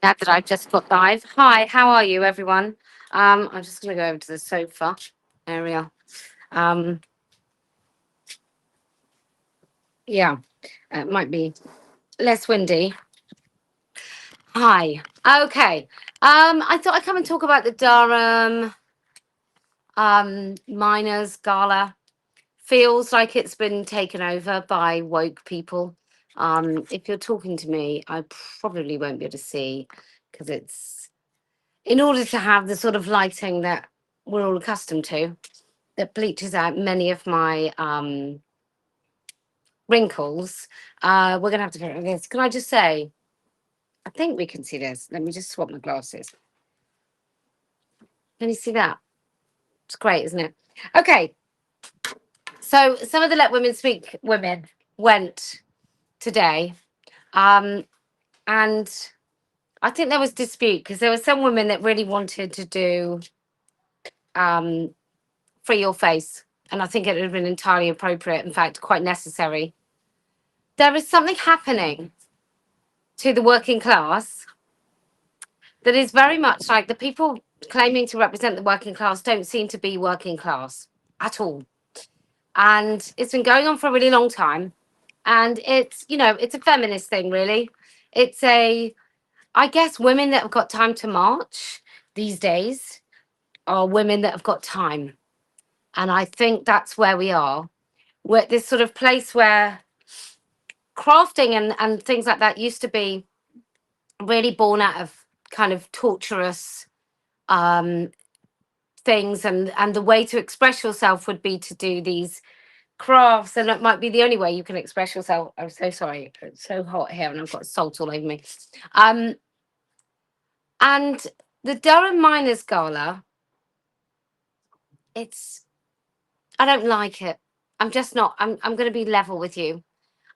Now that I've just got live. Hi, how are you, everyone? I'm just going to go over to the sofa area. Um, yeah, it might be less windy. Hi. Okay. I thought I'd come and talk about the Durham miners gala. Feels like it's been taken over by woke people. If you're talking to me, I probably won't be able to see because it's in order to have the sort of lighting that we're all accustomed to, that bleaches out many of my wrinkles. We're gonna have to figure out this. Can I just say, I think we can see this. Let me just swap my glasses. Can you see that? It's great, isn't it? Okay. So some of the Let Women Speak women went today. Um, and I think there was dispute because there were some women that really wanted to do um, Free Your Face. And I think it would have been entirely appropriate, in fact, quite necessary. There is something happening to the working class that is very much like the people claiming to represent the working class don't seem to be working class at all. And it's been going on for a really long time. And it's a feminist thing, really. It's I guess women that have got time to march these days are women that have got time. And I think that's where we are. We're at this sort of place where crafting and things like that used to be really born out of kind of torturous um, things, and the way to express yourself would be to do these crafts, and it might be the only way you can express yourself. I'm so sorry, it's so hot here and I've got salt all over me. um and the Durham Miners Gala, it's I don't like it. I'm just not. I'm going to be level with you.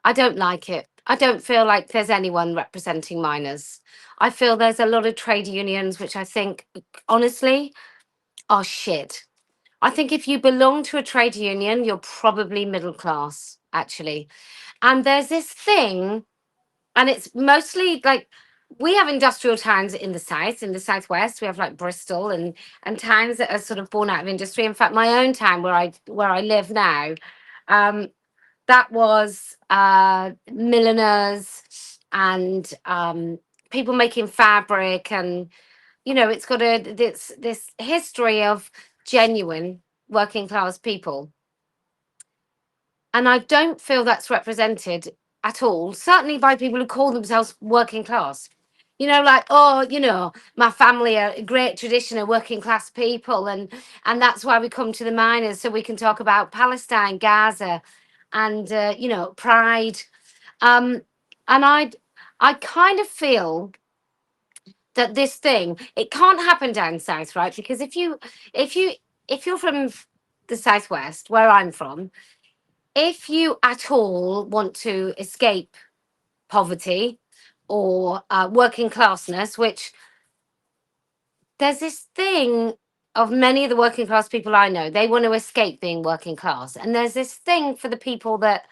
I don't like it. I don't feel like there's anyone representing miners. I feel there's a lot of trade unions which I think honestly are shit. I think if you belong to a trade union, you're probably middle class, actually. And there's this thing, and it's mostly like we have industrial towns in the south, in the southwest. We have like Bristol and towns that are sort of born out of industry. In fact, my own town where I live now, um, that was milliners and people making fabric, and it's got this history of genuine working class people, and I don't feel that's represented at all, certainly by people who call themselves working class. Like, oh, my family are a great tradition of working class people, and that's why we come to the miners so we can talk about Palestine, Gaza, and pride. um and I kind of feel that this thing, it can't happen down south, right? Because if you if you're from the southwest, where I'm from, if you at all want to escape poverty or working classness, which there's this thing of many of the working class people I know, they want to escape being working class, and there's this thing for the people that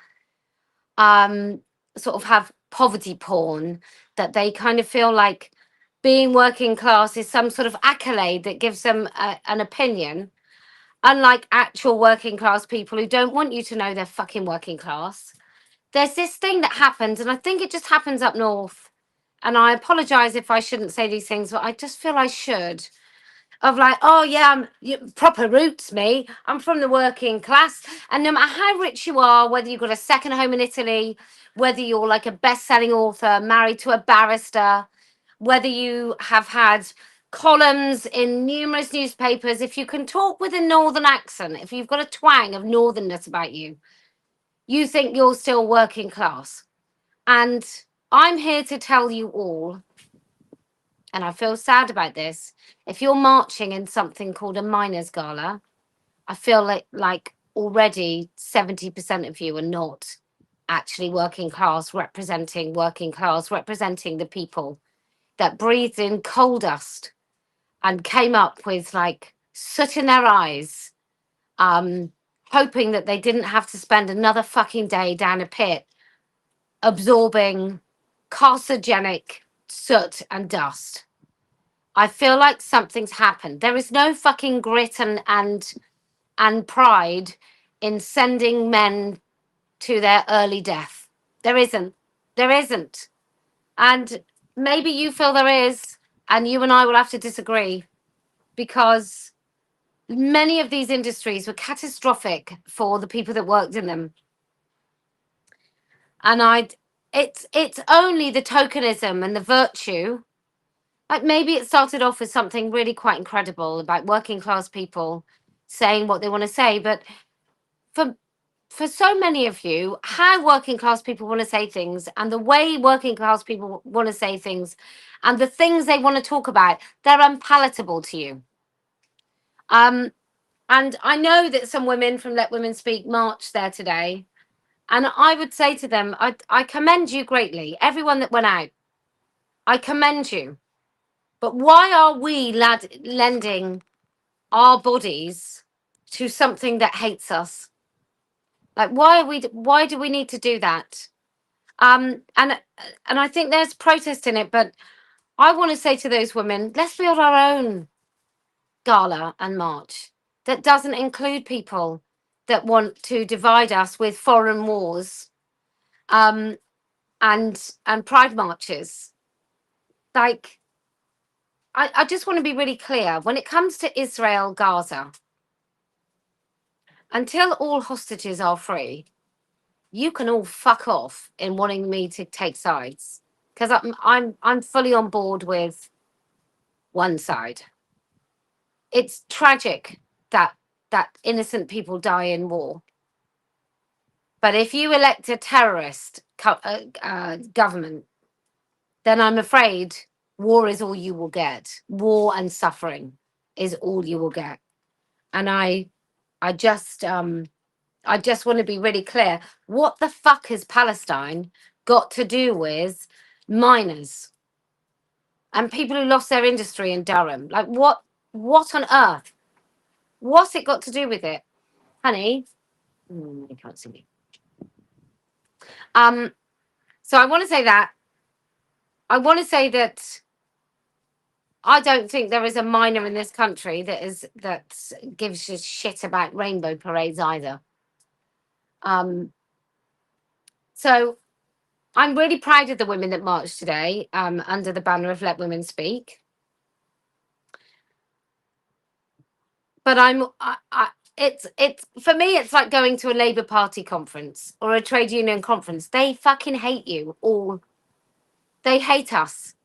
um sort of have poverty porn, that they kind of feel like being working class is some sort of accolade that gives them an opinion, unlike actual working class people who don't want you to know they're fucking working class. There's this thing that happens, and I think it just happens up north, and I apologize if I shouldn't say these things, but I just feel I should, of like, oh yeah, proper roots, me. I'm from the working class, and no matter how rich you are, whether you've got a second home in Italy, whether you're like a best-selling author, married to a barrister, whether you have had columns in numerous newspapers, if you can talk with a northern accent, if you've got a twang of northernness about you, you think you're still working class. And I'm here to tell you all, and I feel sad about this, if you're marching in something called a miners gala, I feel like already 70% of you are not actually working class, representing the people that breathed in coal dust and came up with like soot in their eyes, um, hoping that they didn't have to spend another fucking day down a pit absorbing carcinogenic soot and dust. I feel like something's happened. There is no fucking grit and pride in sending men to their early death. There isn't. There isn't. And maybe you feel there is, and you and I will have to disagree, because many of these industries were catastrophic for the people that worked in them. And it's only the tokenism and the virtue. Like, maybe it started off as something really quite incredible about working class people saying what they want to say, but for so many of you, how working class people want to say things, and the way working class people want to say things, and the things they want to talk about, they're unpalatable to you. And I know that some women from Let Women Speak marched there today, and I would say to them, I commend you greatly. Everyone that went out, I commend you. But why are we lending our bodies to something that hates us? Like, why do we need to do that? And I think there's protest in it, but I want to say to those women, let's build our own gala and march that doesn't include people that want to divide us with foreign wars, um, and pride marches. Like, I just want to be really clear when it comes to Israel, Gaza. Until all hostages are free, you can all fuck off in wanting me to take sides, because I'm fully on board with one side. It's tragic that innocent people die in war. But if you elect a terrorist government, then I'm afraid war is all you will get. War and suffering is all you will get. And I just want to be really clear. What the fuck has Palestine got to do with miners and people who lost their industry in Durham? Like, what on earth? What's it got to do with it? Honey, you can't see me. So I want to say that. I want to say that I don't think there is a miner in this country that gives a shit about rainbow parades either. So I'm really proud of the women that marched today, under the banner of Let Women Speak. But it's for me, it's like going to a Labour Party conference or a trade union conference. They fucking hate you all. They hate us.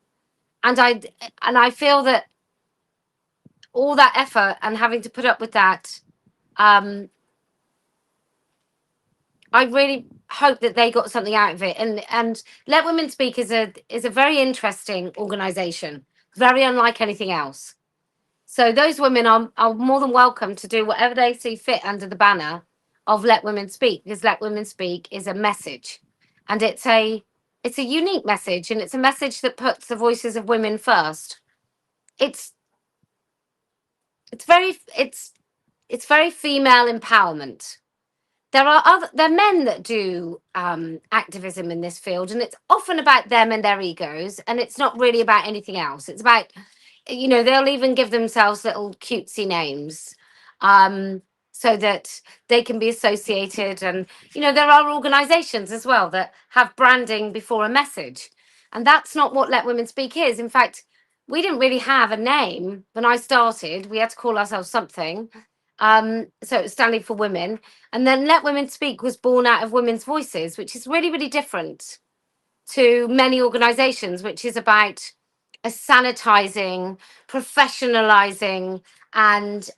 And I feel that all that effort and having to put up with that, I really hope that they got something out of it. And Let Women Speak is a very interesting organisation, very unlike anything else. So those women are more than welcome to do whatever they see fit under the banner of Let Women Speak, because Let Women Speak is a message, and it's a unique message, and it's a message that puts the voices of women first. It's very female empowerment. There are men that do activism in this field, and it's often about them and their egos, and it's not really about anything else. It's about, they'll even give themselves little cutesy names, so that they can be associated. And there are organizations as well that have branding before a message, and that's not what Let Women Speak is. In fact, we didn't really have a name when I started. We had to call ourselves something. So it was standing for women. And then Let Women Speak was born out of women's voices, which is really, really different to many organizations, which is about a sanitizing, professionalizing, and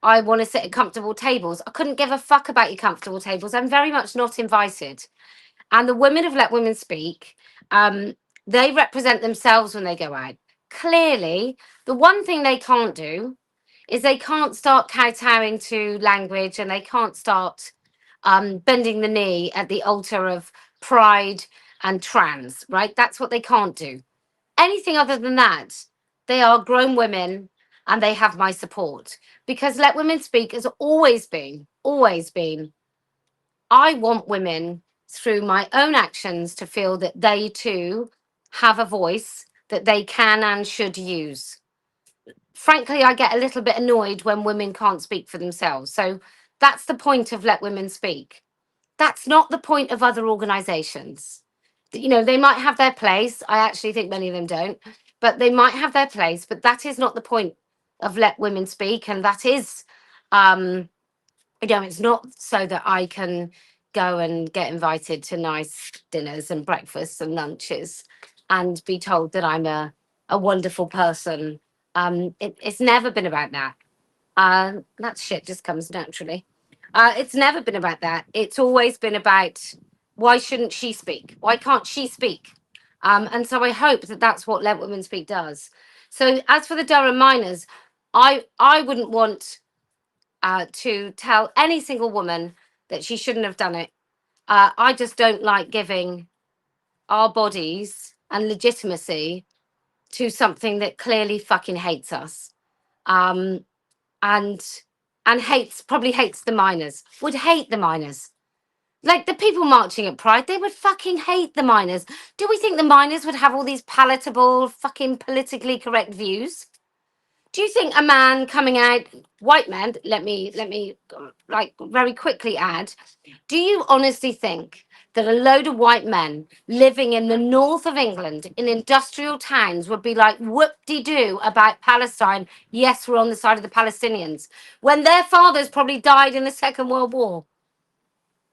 I want to sit at comfortable tables. I couldn't give a fuck about your comfortable tables. I'm very much not invited. And the women of Let Women Speak, they represent themselves when they go out. Clearly, the one thing they can't do is they can't start kowtowing to language, and they can't start bending the knee at the altar of pride and trans, right? That's what they can't do. Anything other than that, they are grown women and they have my support, because Let Women Speak has always been, I want women through my own actions to feel that they too have a voice that they can and should use. Frankly, I get a little bit annoyed when women can't speak for themselves. So that's the point of Let Women Speak. That's not the point of other organizations. You know, they might have their place. I actually think many of them don't, but they might have their place. But that is not the point of Let Women Speak. And that is, it's not so that I can go and get invited to nice dinners and breakfasts and lunches and be told that I'm a wonderful person. It's never been about that. That shit just comes naturally. It's never been about that. It's always been about why shouldn't she speak? Why can't she speak? And so I hope that that's what Let Women Speak does. So as for the Durham miners, I wouldn't want to tell any single woman that she shouldn't have done it. I just don't like giving our bodies and legitimacy to something that clearly fucking hates us. Um, and probably hates the miners, would hate the miners. Like the people marching at Pride, they would fucking hate the miners. Do we think the miners would have all these palatable, fucking politically correct views? Do you think a man coming out, white man, let me like very quickly add, do you honestly think that a load of white men living in the north of England in industrial towns would be like whoop-de-doo about Palestine? Yes, we're on the side of the Palestinians. When their fathers probably died in the Second World War.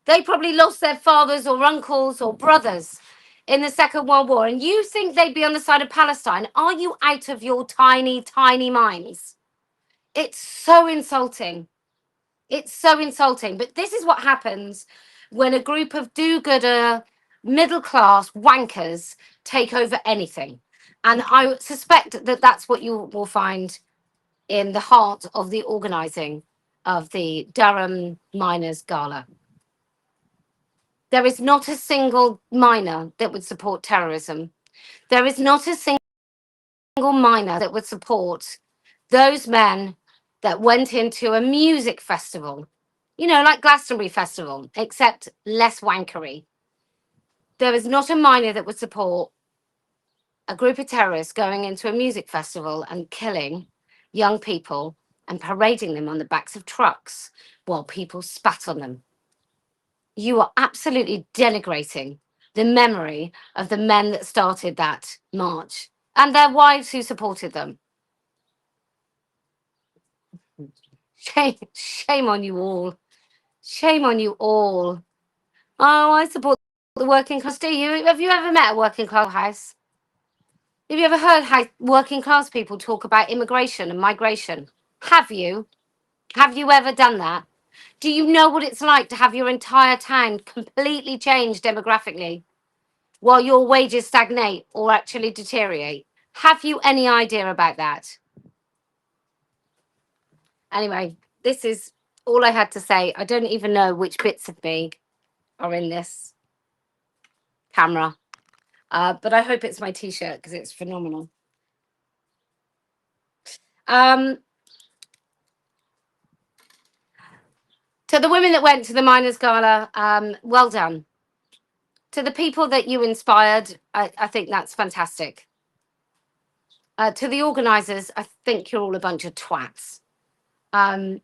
They probably lost their fathers or uncles or brothers in the Second World War. And you think they'd be on the side of Palestine? Are you out of your tiny, tiny minds? It's so insulting. It's so insulting. But this is what happens when a group of do-gooder, middle-class wankers take over anything. And I suspect that that's what you will find in the heart of the organising of the Durham Miners' Gala. There is not a single miner that would support terrorism. There is not a single miner that would support those men that went into a music festival, you know, like Glastonbury Festival, except less wankery. There is not a miner that would support a group of terrorists going into a music festival and killing young people and parading them on the backs of trucks while people spat on them. You are absolutely denigrating the memory of the men that started that march and their wives who supported them. Shame on you all. Shame on you all. Oh, I support the working class. Do you? Have you ever met a working class house? Have you ever heard how working class people talk about immigration and migration? Have you? Have you ever done that? Do you know what it's like to have your entire town completely changed demographically while your wages stagnate or actually deteriorate? Have you any idea about that? Anyway, this is all I had to say. I don't even know which bits of me are in this camera, but I hope it's my t-shirt because it's phenomenal. To the women that went to the Miners' Gala, well done. To the people that you inspired, I think that's fantastic. To the organisers, I think you're all a bunch of twats. And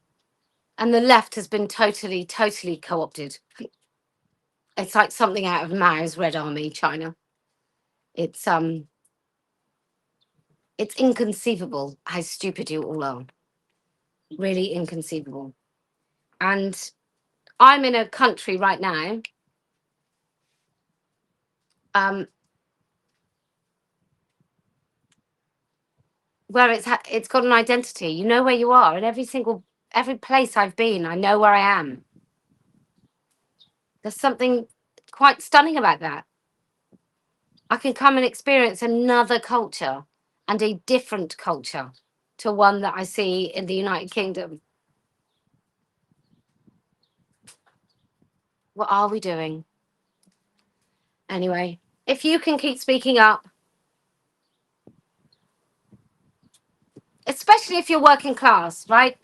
the left has been totally, totally co-opted. It's like something out of Mao's Red Army, China. It's inconceivable how stupid you all are. Really inconceivable. And I'm in a country right now where it's got an identity. You know where you are, and every place I've been, I know where I am. There's something quite stunning about that. I can come and experience another culture and a different culture to one that I see in the United Kingdom. What are we doing? Anyway, if you can keep speaking up, especially if you're working class, right?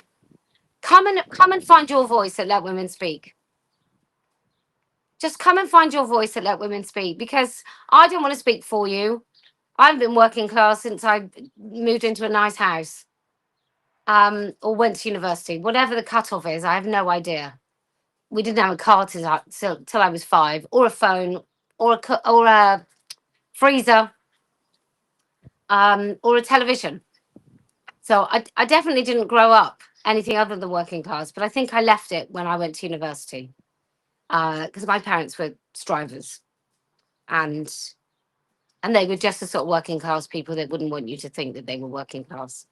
Come and find your voice and Let Women Speak. Just come and find your voice and Let Women Speak, because I don't want to speak for you. I've been working class since I moved into a nice house, or went to university. Whatever the cutoff is, I have no idea. We didn't have a car till I was 5, or a phone, or a freezer, or a television. So I definitely didn't grow up anything other than working class, but I think I left it when I went to university, because my parents were drivers, and they were just the sort of working class people that wouldn't want you to think that they were working class.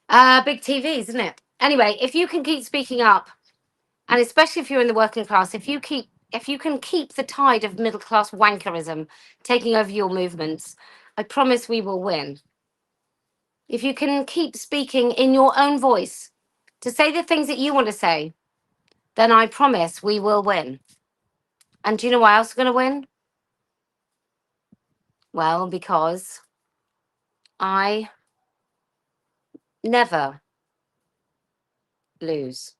Big TVs, isn't it? Anyway, if you can keep speaking up, and especially if you're in the working class, if you can keep the tide of middle class wankerism taking over your movements, I promise we will win. If you can keep speaking in your own voice to say the things that you want to say, then I promise we will win. And do you know why else we're going to win? Well, because I never lose.